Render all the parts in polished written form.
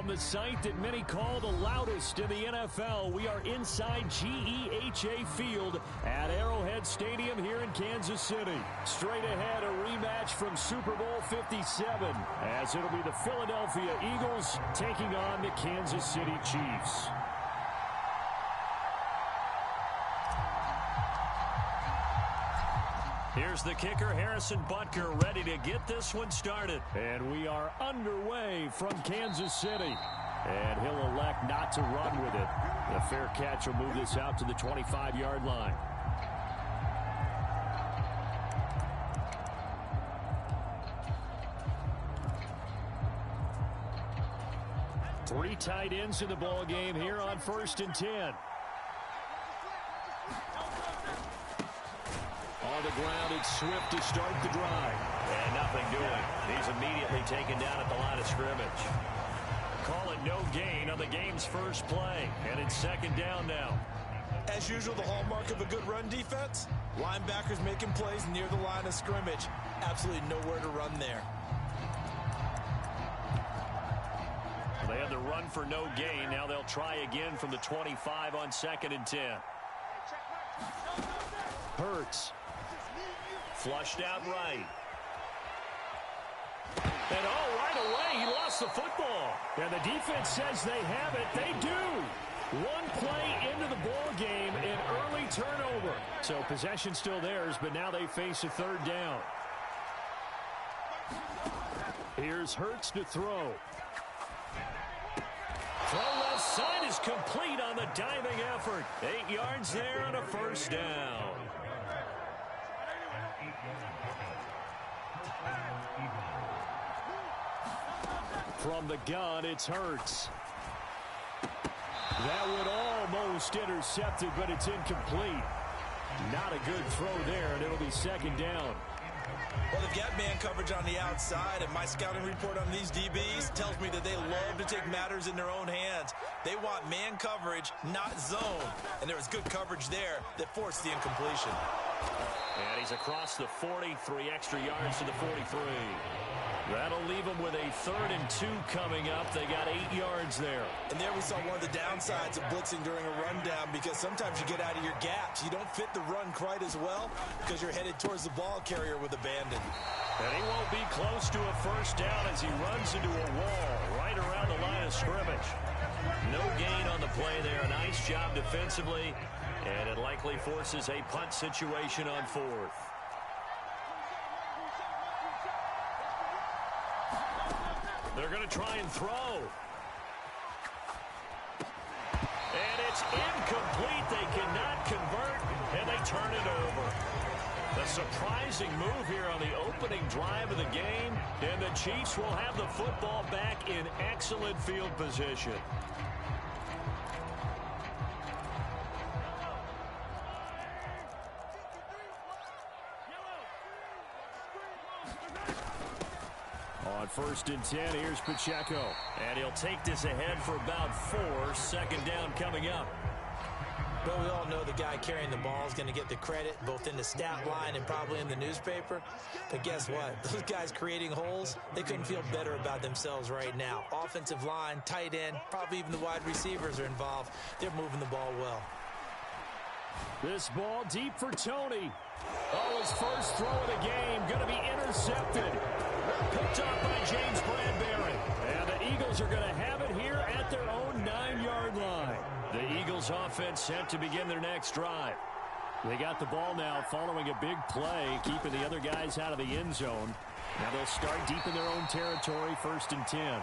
From the site that many call the loudest in the NFL, we are inside GEHA Field at Arrowhead Stadium here in Kansas City. Straight ahead, a rematch from Super Bowl 57, as it'll be the Philadelphia Eagles taking on the Kansas City Chiefs. Here's the kicker, Harrison Butker, ready to get this one started. And we are underway from Kansas City. And he'll elect not to run with it. The fair catch will move this out to the 25-yard line. Three tight ends in the ball game here on 1st and 10. On the ground, it's Swift to start the drive. And nothing doing. He's immediately taken down at the line of scrimmage. Call it no gain on the game's first play. And it's 2nd down now. As usual, the hallmark of a good run defense, linebackers making plays near the line of scrimmage. Absolutely nowhere to run there. They had the run for no gain. Now they'll try again from the 25 on 2nd and 10. Hurts. Flushed out right. And right away, he lost the football. And the defense says they have it. They do. One play into the ball game, an early turnover. So possession still theirs, but now they face a 3rd down. Here's Hurts to throw. Throw left side is complete on the diving effort. 8 yards there and a 1st down. From the gun, it's Hurts. That would almost intercept it, but it's incomplete. Not a good throw there, and it'll be 2nd down. Well, they've got man coverage on the outside, and my scouting report on these DBs tells me that they love to take matters in their own hands. They want man coverage, not zone. And there was good coverage there that forced the incompletion. And he's across the 40, 3 extra yards to the 43. That'll leave them with a 3rd and 2 coming up. They got 8 yards there. And there we saw one of the downsides of blitzing during a rundown, because sometimes you get out of your gaps. You don't fit the run quite as well because you're headed towards the ball carrier with abandon. And he won't be close to a 1st down as he runs into a wall right around the line of scrimmage. No gain on the play there. Nice job defensively, and it likely forces a punt situation on 4th. They're going to try and throw. And it's incomplete. They cannot convert, and they turn it over. A surprising move here on the opening drive of the game, and the Chiefs will have the football back in excellent field position. On 1st and 10, here's Pacheco. And he'll take this ahead for about 4. 2nd down coming up. But we all know the guy carrying the ball is going to get the credit, both in the stat line and probably in the newspaper. But guess what? Those guys creating holes, they couldn't feel better about themselves right now. Offensive line, tight end, probably even the wide receivers are involved. They're moving the ball well. This ball deep for Tony. Oh, his first throw of the game going to be intercepted. Picked up by James Bradbury. And the Eagles are going to have it here at their own 9-yard line. The Eagles offense set to begin their next drive. They got the ball now following a big play, keeping the other guys out of the end zone. Now they'll start deep in their own territory, 1st and 10.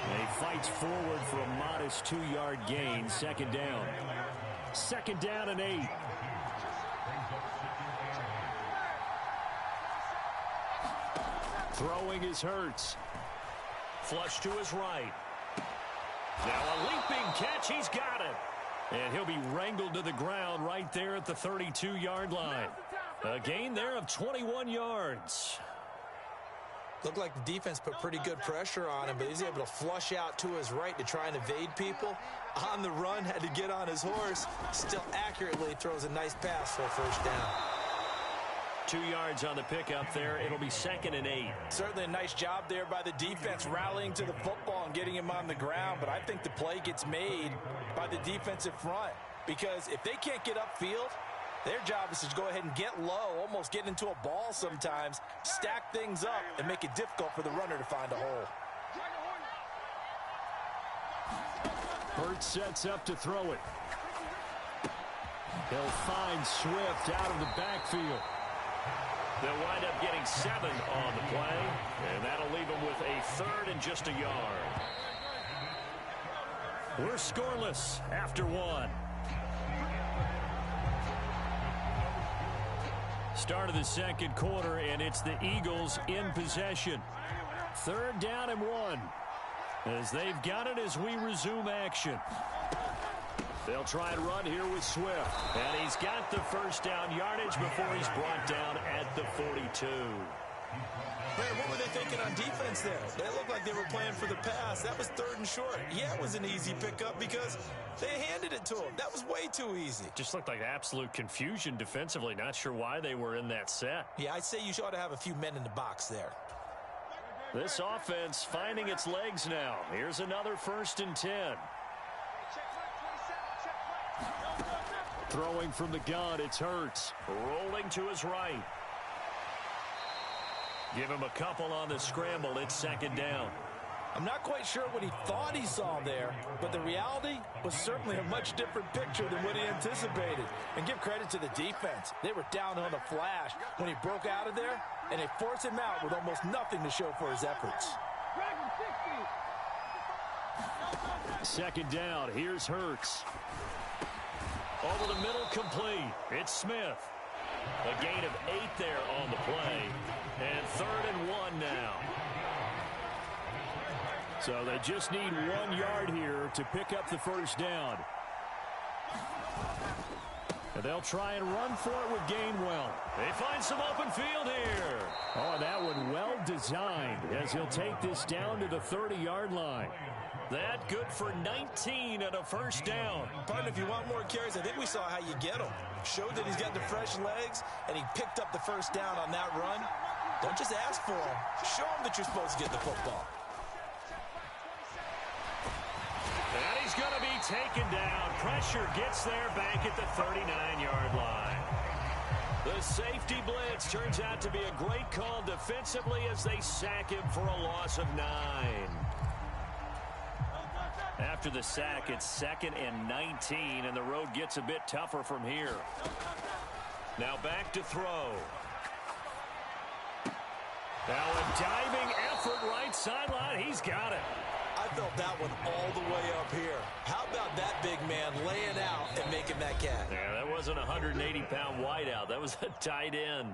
They fight forward for a modest 2-yard gain, 2nd down. 2nd down and 8. Throwing is Hurts. Flush to his right. Now a leaping catch. He's got it. And he'll be wrangled to the ground right there at the 32-yard line. A gain there of 21 yards. Looked like the defense put pretty good pressure on him, but he's able to flush out to his right to try and evade people. On the run, had to get on his horse. Still accurately throws a nice pass for a 1st down. 2 yards on the pickup there. It'll be 2nd and 8. Certainly a nice job there by the defense rallying to the football and getting him on the ground. But I think the play gets made by the defensive front. Because if they can't get upfield, their job is to go ahead and get low, almost get into a ball sometimes, stack things up, and make it difficult for the runner to find a hole. Hurts sets up to throw it. He'll find Swift out of the backfield. They'll wind up getting 7 on the play, and that'll leave them with a 3rd and just a yard. We're scoreless after 1. Start of the second quarter, and it's the Eagles in possession. 3rd down and 1. As they've got it as we resume action. They'll try and run here with Swift. And he's got the first down yardage before he's brought down at the 42. Man, what were they thinking on defense there? They looked like they were playing for the pass. That was 3rd and short. Yeah, it was an easy pickup because they handed it to him. That was way too easy. Just looked like absolute confusion defensively. Not sure why they were in that set. Yeah, I'd say you ought to have a few men in the box there. This offense finding its legs now. Here's another 1st and 10. Throwing from the gun, it's Hurts. Rolling to his right. Give him a couple on the scramble. It's 2nd down. I'm not quite sure what he thought he saw there, but the reality was certainly a much different picture than what he anticipated. And give credit to the defense. They were down on the flash when he broke out of there, and they forced him out with almost nothing to show for his efforts. 2nd down. Here's Hurts. Over the middle, complete. It's Smith. A gain of 8 there on the play. And 3rd and 1 now. So they just need 1 yard here to pick up the first down. And they'll try and run for it with Gainwell. They find some open field here. Oh, that one well designed as he'll take this down to the 30-yard line. That good for 19 and a first down. Partner, if you want more carries, I think we saw how you get him. Showed that he's got the fresh legs, and he picked up the first down on that run. Don't just ask for him. Show him that you're supposed to get the football. And he's going to be taken down. Pressure gets there back at the 39-yard line. The safety blitz turns out to be a great call defensively as they sack him for a loss of 9. After the sack, it's 2nd and 19, and the road gets a bit tougher from here. Now back to throw. Now a diving effort right sideline. He's got it. I felt that one all the way up here. How about that big man laying out and making that catch? Yeah, that wasn't a 180-pound wideout. That was a tight end.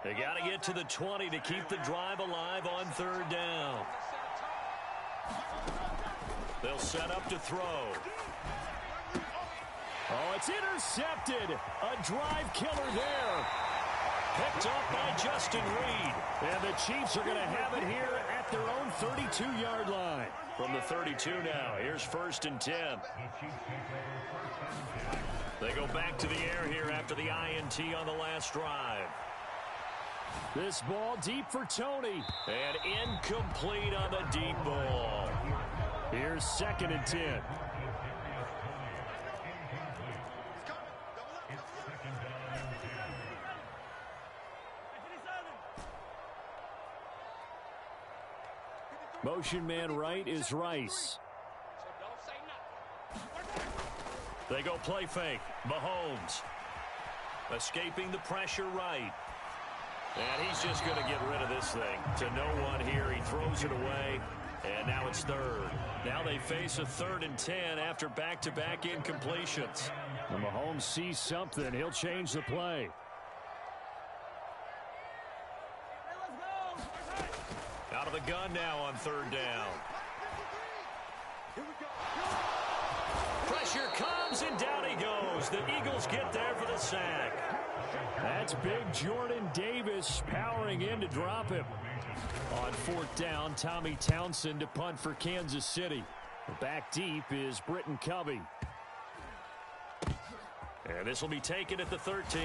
They got to get to the 20 to keep the drive alive on 3rd down. They'll set up to throw. Oh, it's intercepted. A drive killer there. Picked up by Justin Reed. And the Chiefs are going to have it here at their own 32-yard line. From the 32 now, here's 1st and 10. They go back to the air here after the INT on the last drive. This ball deep for Tony. And incomplete on the deep ball. Here's 2nd and 10. Motion man right is Rice. They go play fake. Mahomes. Escaping the pressure right. And he's just going to get rid of this thing. To no one here. He throws it away. And now it's 3rd. Now they face a 3rd and 10 after back-to-back incompletions. When Mahomes sees something, he'll change the play. Out of the gun now on 3rd down. Pressure comes, and down he goes. The Eagles get there for the sack. That's big Jordan Davis powering in to drop him. On 4th down, Tommy Townsend to punt for Kansas City. Back deep is Britton Covey. And this will be taken at the 13.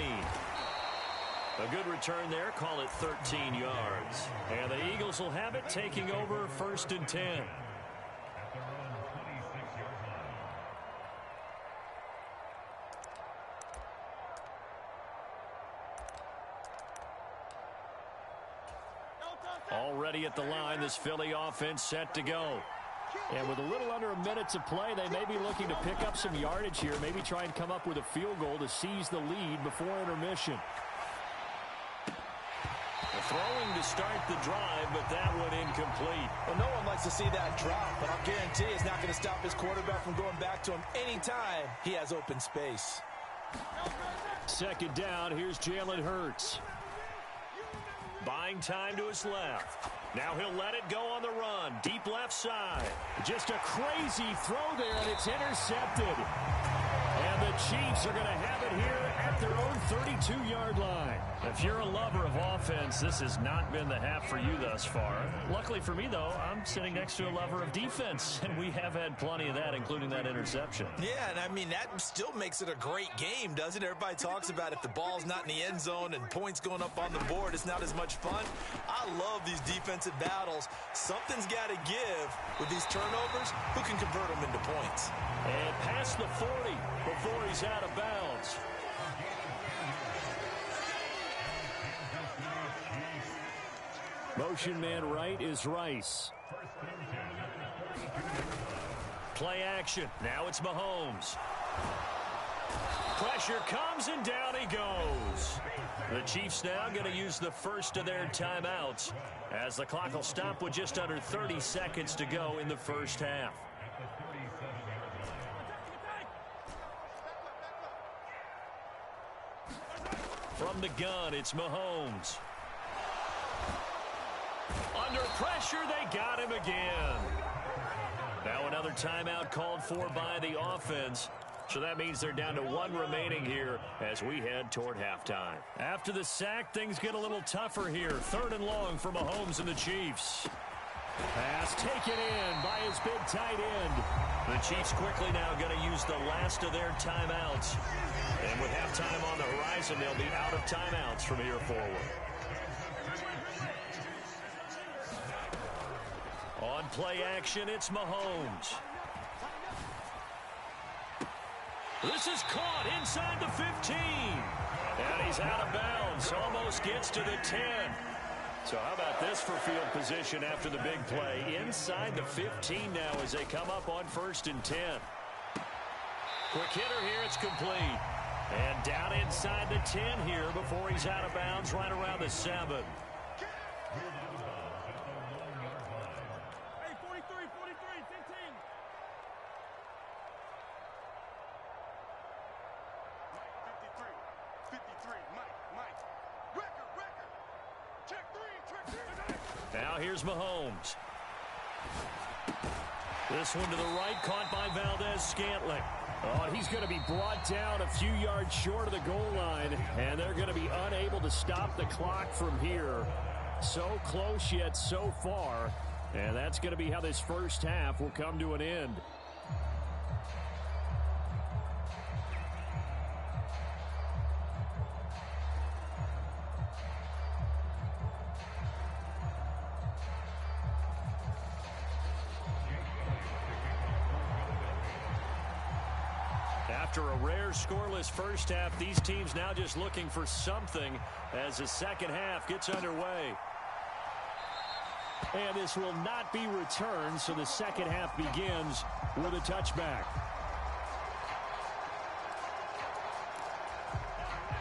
A good return there. Call it 13 yards. And the Eagles will have it, taking over 1st and 10. Already at the line, this Philly offense set to go. And with a little under a minute to play, they may be looking to pick up some yardage here, maybe try and come up with a field goal to seize the lead before intermission. Throwing to start the drive, but that one incomplete. Well, no one likes to see that drop, but I'll guarantee it's not going to stop his quarterback from going back to him anytime he has open space. 2nd down, here's Jalen Hurts. Buying time to his left. Now he'll let it go on the run. Deep left side. Just a crazy throw there, and it's intercepted. And the Chiefs are going to have it here at their own 32-yard line. If you're a lover of offense, this has not been the half for you thus far. Luckily for me, though, I'm sitting next to a lover of defense, and we have had plenty of that, including that interception. Yeah, and I mean, that still makes it a great game, doesn't it? Everybody talks about if the ball's not in the end zone and points going up on the board, it's not as much fun. I love these defensive battles. Something's got to give with these turnovers. Who can convert them into points? And past the 40 before he's out of bounds. Motion man right is Rice. Play action. Now it's Mahomes. Pressure comes and down he goes. The Chiefs now going to use the first of their timeouts as the clock will stop with just under 30 seconds to go in the first half. From the gun, it's Mahomes. Under pressure, they got him again. Now another timeout called for by the offense. So that means they're down to 1 remaining here as we head toward halftime. After the sack, things get a little tougher here. 3rd and long for Mahomes and the Chiefs. Pass taken in by his big tight end. The Chiefs quickly now going to use the last of their timeouts. And with halftime on the horizon, they'll be out of timeouts from here forward. On play action, it's Mahomes. This is caught inside the 15. And he's out of bounds. Almost gets to the 10. So how about this for field position after the big play? Inside the 15 now as they come up on 1st and 10. Quick hitter here, it's complete. And down inside the 10 here before he's out of bounds right around the 7. Now here's Mahomes. This one to the right, caught by Valdez-Scantling. Oh, he's going to be brought down a few yards short of the goal line, and they're going to be unable to stop the clock from here. So close yet so far, and that's going to be how this first half will come to an end. After a rare scoreless first half, these teams now just looking for something as the second half gets underway. And this will not be returned, so the second half begins with a touchback.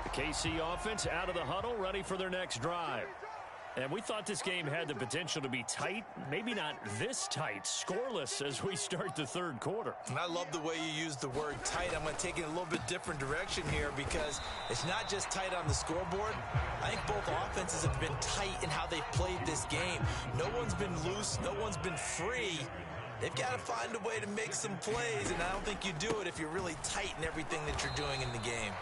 The KC offense out of the huddle, ready for their next drive. And we thought this game had the potential to be tight, maybe not this tight, scoreless as we start the 3rd quarter. And I love the way you use the word tight. I'm going to take it a little bit different direction here because it's not just tight on the scoreboard. I think both offenses have been tight in how they've played this game. No one's been loose. No one's been free. They've got to find a way to make some plays, and I don't think you do it if you're really tight in everything that you're doing in the game.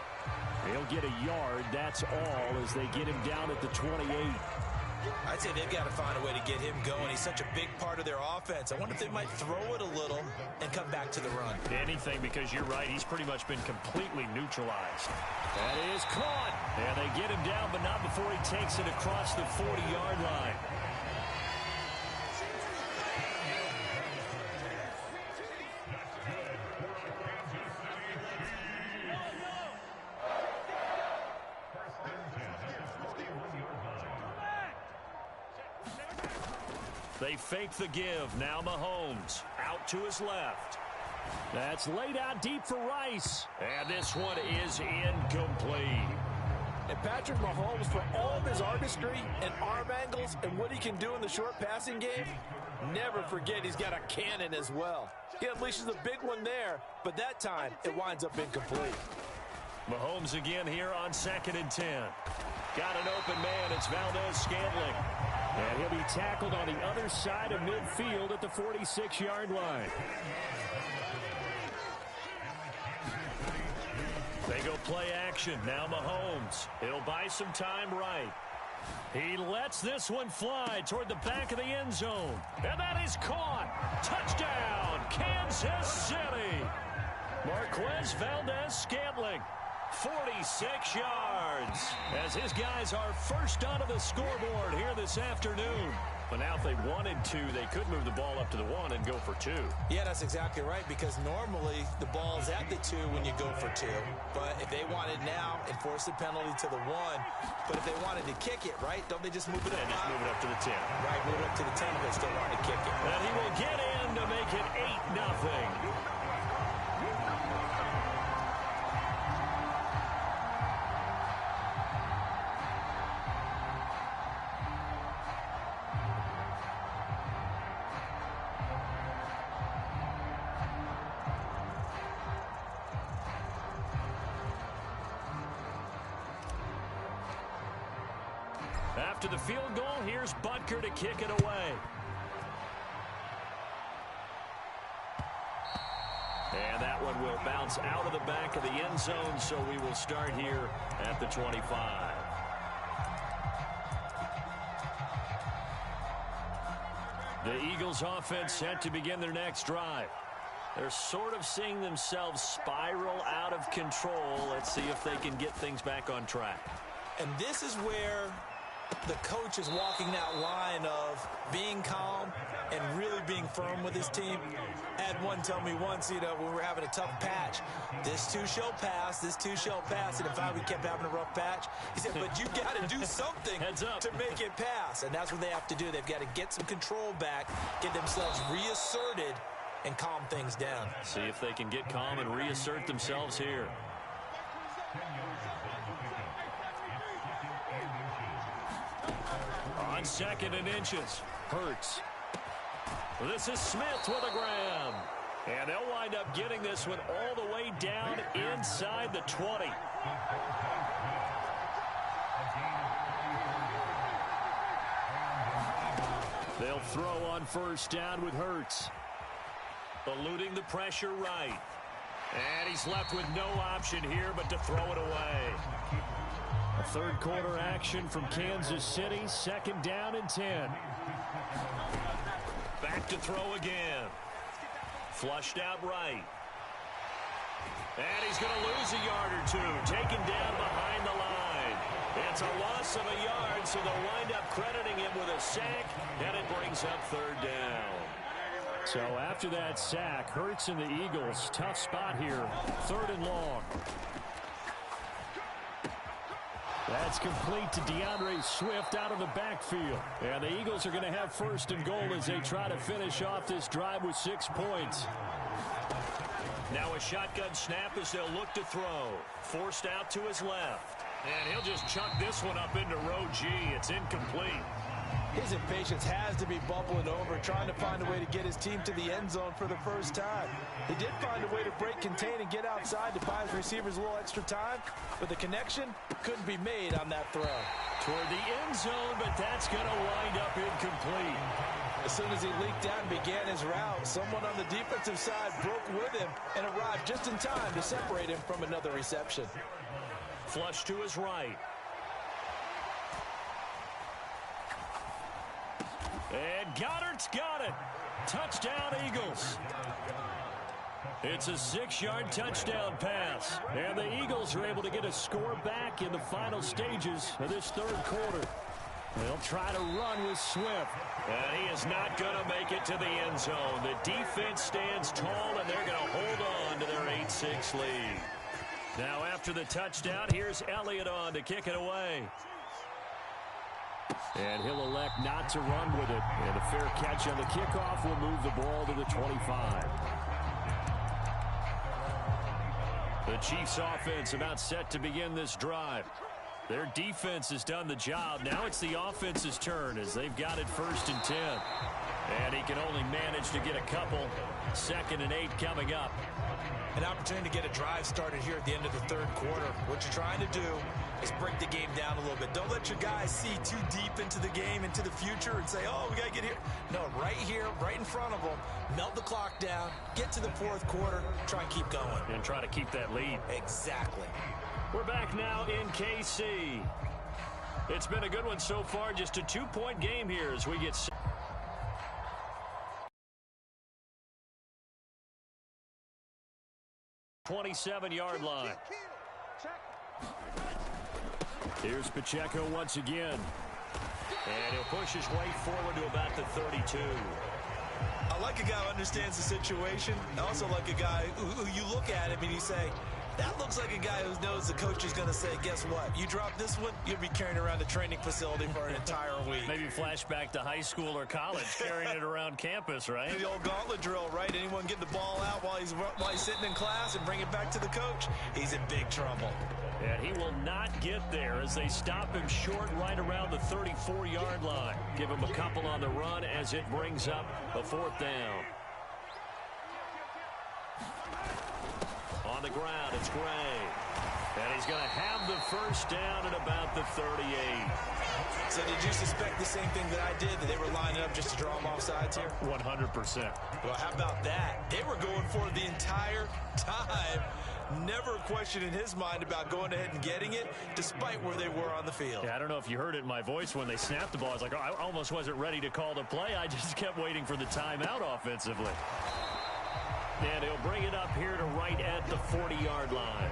They'll get a yard, that's all, as they get him down at the 28. I'd say they've got to find a way to get him going. He's such a big part of their offense. I wonder if they might throw it a little and come back to the run. Anything, because you're right. He's pretty much been completely neutralized. That is caught. And they get him down, but not before he takes it across the 40-yard line. They fake the give. Now Mahomes out to his left. That's laid out deep for Rice. And this one is incomplete. And Patrick Mahomes, for all of his artistry and arm angles and what he can do in the short passing game, never forget he's got a cannon as well. He unleashes a big one there, but that time it winds up incomplete. Mahomes again here on 2nd and 10. Got an open man. It's Valdez-Scantling. And he'll be tackled on the other side of midfield at the 46-yard line. They go play action. Now Mahomes. It'll buy some time right. He lets this one fly toward the back of the end zone. And that is caught. Touchdown, Kansas City. Marquez Valdez-Scantling. 46 yards as his guys are first onto the scoreboard here this afternoon. But now if they wanted to, they could move the ball up to the 1 and go for 2. Yeah, that's exactly right, because normally the ball's at the 2 when you go for 2. But if they wanted now, enforce the penalty to the 1. But if they wanted to kick it, right, don't they just move it up? And just move it up to the 10. Right, move it up to the 10 if they still want to kick it. And he will get in to make it 8-0. After the field goal, here's Butker to kick it away. And that one will bounce out of the back of the end zone, so we will start here at the 25. The Eagles offense set to begin their next drive. They're sort of seeing themselves spiral out of control. Let's see if they can get things back on track. And this is where the coach is walking that line of being calm and really being firm with his team. I had one tell me once, when we were having a tough patch, this too shall pass, this too shall pass. And if we kept having a rough patch, he said, but you got to do something to make it pass. And that's what they have to do. They've got to get some control back, get themselves reasserted, and calm things down. See if they can get calm and reassert themselves here. On 2nd and inches, Hurts. This is Smith with a grab. And they'll wind up getting this one all the way down inside the 20. They'll throw on 1st down with Hurts. Eluding the pressure right. And he's left with no option here but to throw it away. A 3rd quarter action from Kansas City. 2nd down and 10. Back to throw again. Flushed out right. And he's going to lose a yard or 2. Taken down behind the line. It's a loss of a yard, so they'll wind up crediting him with a sack, and it brings up 3rd down. So after that sack, Hurts and the Eagles, tough spot here. 3rd and long. That's complete to DeAndre Swift out of the backfield. And the Eagles are going to have 1st and goal as they try to finish off this drive with 6 points. Now a shotgun snap as they'll look to throw. Forced out to his left. And he'll just chuck this one up into row G. It's incomplete. His impatience has to be bubbling over, trying to find a way to get his team to the end zone for the first time. He did find a way to break contain and get outside to buy his receivers a little extra time, but the connection couldn't be made on that throw. Toward the end zone, but that's going to wind up incomplete. As soon as he leaked out and began his route, someone on the defensive side broke with him and arrived just in time to separate him from another reception. Flush to his right. And Goddard's got it. Touchdown, Eagles. It's a 6-yard touchdown pass. And the Eagles are able to get a score back in the final stages of this third quarter. They'll try to run with Swift. And he is not going to make it to the end zone. The defense stands tall, and they're going to hold on to their 8-6 lead. Now after the touchdown, here's Elliott on to kick it away. And he'll elect not to run with it. And a fair catch on the kickoff will move the ball to the 25. The Chiefs offense about set to begin this drive. Their defense has done the job. Now it's the offense's turn as they've got it 1st and 10. And he can only manage to get a couple. 2nd and 8 coming up. An opportunity to get a drive started here at the end of the third quarter. What you're trying to do is break the game down a little bit. Don't let your guys see too deep into the game, into the future, and say, oh, we got to get here. No, right here, right in front of them, melt the clock down, get to the fourth quarter, try and keep going. And try to keep that lead. Exactly. We're back now in KC. It's been a good one so far, just a 2-point game here as we get 27-yard line. Here's Pacheco once again. And he'll push his way forward to about the 32. I like a guy who understands the situation. I also like a guy who you look at him and you say, that looks like a guy who knows the coach is going to say, guess what? You drop this one, you'll be carrying around the training facility for an entire week. Maybe flashback to high school or college, carrying it around campus, right? The old gauntlet drill, right? Anyone get the ball out while he's sitting in class and bring it back to the coach? He's in big trouble. And he will not get there as they stop him short right around the 34-yard line. Give him a couple on the run as it brings up a 4th down. On the ground, it's Gray. And he's going to have the 1st down at about the 38. So did you suspect the same thing that I did, that they were lining up just to draw him off sides here? 100%. Well, how about that? They were going for it the entire time. Never a question in his mind about going ahead and getting it, despite where they were on the field. Yeah, I don't know if you heard it in my voice when they snapped the ball. I was like, oh, I almost wasn't ready to call the play. I just kept waiting for the timeout offensively. And he'll bring it up here to right at the 40-yard line.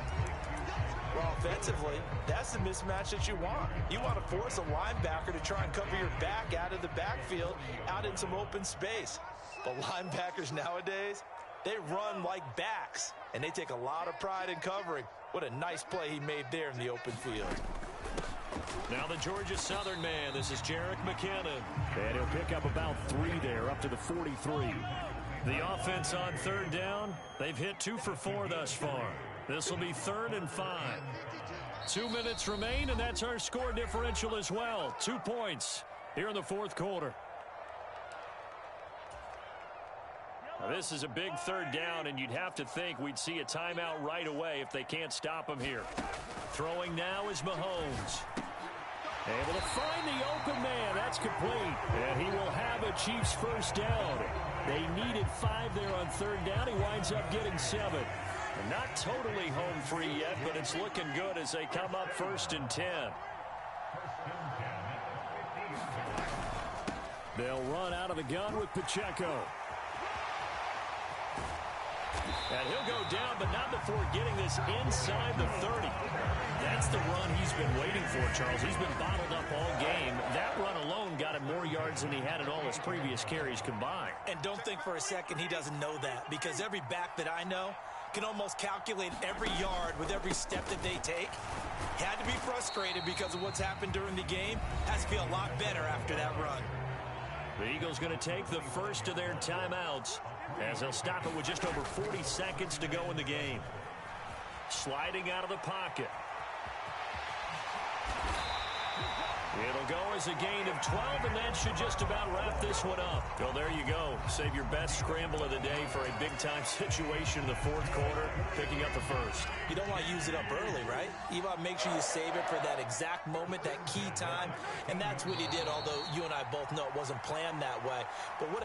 Well, offensively, that's the mismatch that you want. You want to force a linebacker to try and cover your back out of the backfield, out in some open space. But linebackers nowadays, they run like backs, and they take a lot of pride in covering. What a nice play he made there in the open field. Now the Georgia Southern man. This is Jerick McKinnon. And he'll pick up about 3 there, up to the 43. The offense on 3rd down, they've hit 2 for 4 thus far. This will be 3rd and 5. 2 minutes remain, and that's our score differential as well. 2 points here in the 4th quarter. Now, this is a big 3rd down, and you'd have to think we'd see a timeout right away if they can't stop him here. Throwing now is Mahomes. Able to find the open man. That's complete. And he will have a Chiefs 1st down. They needed 5 there on 3rd down. He winds up getting 7. And not totally home free yet, but it's looking good as they come up 1st and 10. They'll run out of the gun with Pacheco. And he'll go down, but not before getting this inside the 30. That's the run he's been waiting for, Charles. He's been bottled up all game. That run alone got him more yards than he had in all his previous carries combined. And don't think for a second he doesn't know that, because every back that I know can almost calculate every yard with every step that they take. Had to be frustrated because of what's happened during the game. Has to feel a lot better after that run. The Eagles going to take the first of their timeouts as they'll stop it with just over 40 seconds to go in the game. Sliding out of the pocket. It'll go as a gain of 12, and that should just about wrap this one up. Well, there you go. Save your best scramble of the day for a big-time situation in the 4th quarter, picking up the 1st. You don't want to use it up early, right? You want to make sure you save it for that exact moment, that key time, and that's what he did, although you and I both know it wasn't planned that way. But what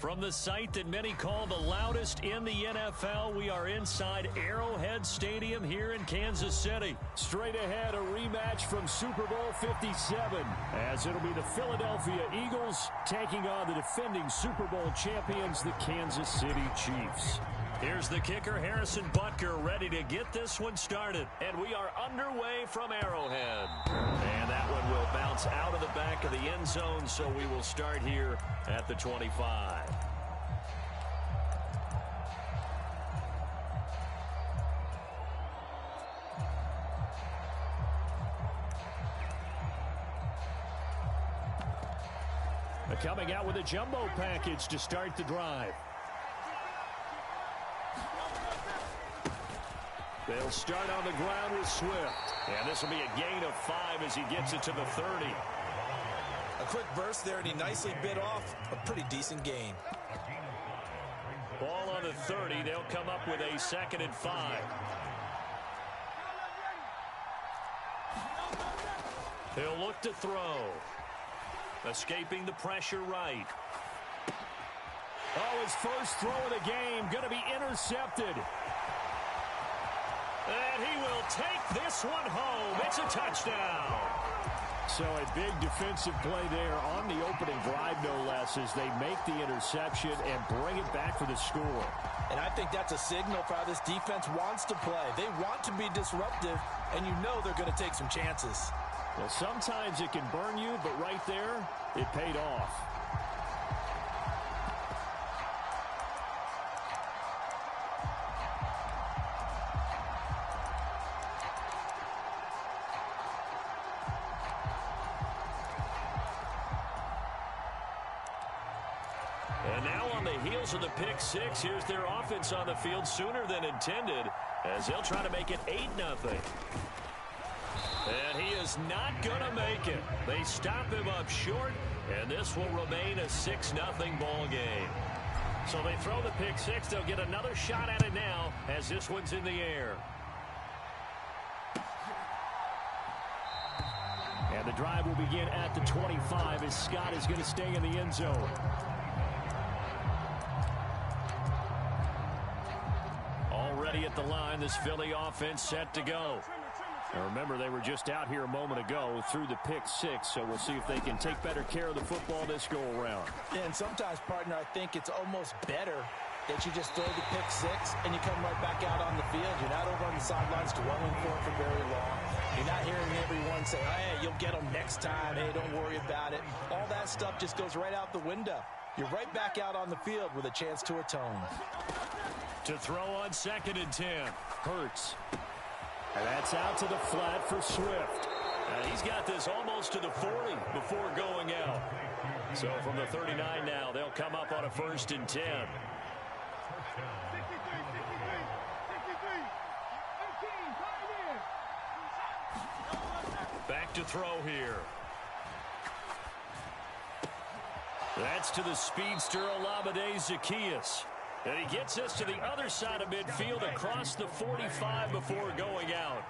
From the site that many call the loudest in the NFL, we are inside Arrowhead Stadium here in Kansas City. Straight ahead, a rematch from Super Bowl 57, as it'll be the Philadelphia Eagles taking on the defending Super Bowl champions, the Kansas City Chiefs. Here's the kicker, Harrison Butker, ready to get this one started. And we are underway from Arrowhead. And that one will bounce out of the back of the end zone, so we will start here at the 25. Coming out with a jumbo package to start the drive. They'll start on the ground with Swift. And this will be a gain of 5 as he gets it to the 30. A quick burst there, and he nicely bit off a pretty decent gain. Ball on the 30. They'll come up with a 2nd and 5. He'll look to throw. Escaping the pressure right. Oh, his first throw of the game going to be intercepted. And he will take this one home. It's a touchdown. So a big defensive play there on the opening drive, no less, as they make the interception and bring it back for the score. And I think that's a signal for how this defense wants to play. They want to be disruptive, and you know they're going to take some chances. Well, sometimes it can burn you, but right there, it paid off. And now on the heels of the pick six, here's their offense on the field sooner than intended, as they'll try to make it 8-0. And he is not going to make it. They stop him up short, and this will remain a 6-0 ball game. So they throw the pick six. They'll get another shot at it now as this one's in the air. And the drive will begin at the 25 as Scott is going to stay in the end zone. Already at the line, this Philly offense set to go. Now remember, they were just out here a moment ago through the pick six, so we'll see if they can take better care of the football this go-around. And sometimes, partner, I think it's almost better that you just throw the pick six and you come right back out on the field. You're not over on the sidelines dwelling for it for very long. You're not hearing everyone say, hey, you'll get them next time. Hey, don't worry about it. All that stuff just goes right out the window. You're right back out on the field with a chance to atone. To throw on 2nd and 10. Hurts. And that's out to the flat for Swift. And he's got this almost to the 40 before going out. So from the 39 now, they'll come up on a 1st and 10. Back to throw here. That's to the speedster Olamide Zaccheaus. And he gets us to the other side of midfield across the 45 before going out.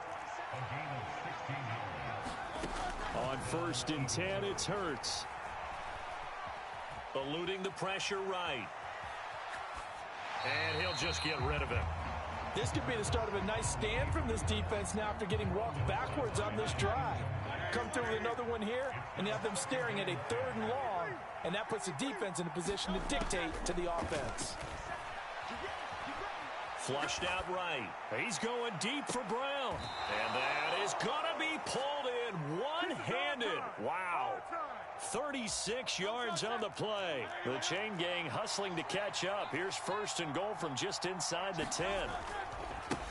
On 1st and 10, it's Hurts. Eluding the pressure right. And he'll just get rid of it. This could be the start of a nice stand from this defense now after getting walked backwards on this drive. Come through with another one here, and you have them staring at a 3rd and long, and that puts the defense in a position to dictate to the offense. Flushed out right. He's going deep for Brown. And that is going to be pulled in one-handed. Wow. 36 yards on the play. The chain gang hustling to catch up. Here's 1st and goal from just inside the 10.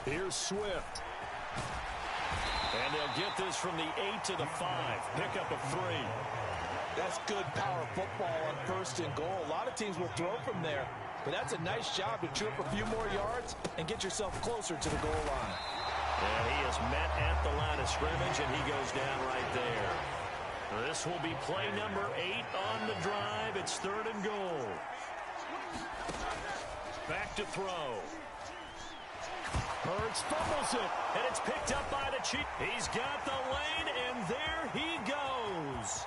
Here's Swift. And they'll get this from the 8 to the 5. Pick up a 3. That's good power football on 1st and goal. A lot of teams will throw from there. But that's a nice job to trip a few more yards and get yourself closer to the goal line. And he is met at the line of scrimmage, and he goes down right there. This will be play number 8 on the drive. It's 3rd and goal. Back to throw. Hurts fumbles it, and it's picked up by the Chiefs. He's got the lane, and there he goes.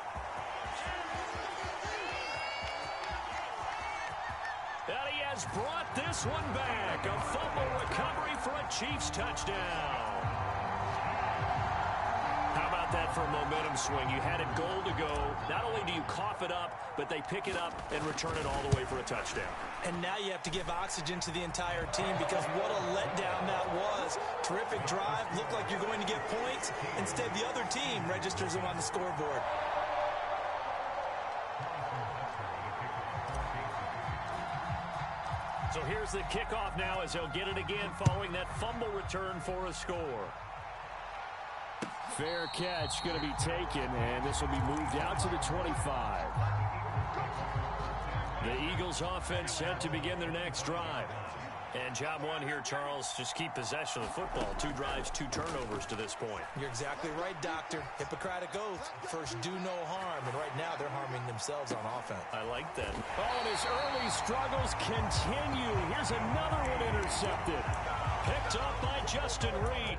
And he has brought this one back. A fumble recovery for a Chiefs touchdown. How about that for a momentum swing? You had it goal to go. Not only do you cough it up, but they pick it up and return it all the way for a touchdown. And now you have to give oxygen to the entire team because what a letdown that was. Terrific drive. Looked like you're going to get points. Instead, the other team registers them on the scoreboard. So here's the kickoff now as they'll get it again following that fumble return for a score. Fair catch going to be taken, and this will be moved out to the 25. The Eagles offense set to begin their next drive. And job one here, Charles, just keep possession of the football. 2 drives, 2 turnovers to this point. You're exactly right, Doctor. Hippocratic oath. First, do no harm. And right now, they're harming themselves on offense. I like that. Oh, and his early struggles continue. Here's another one intercepted. Picked up by Justin Reed.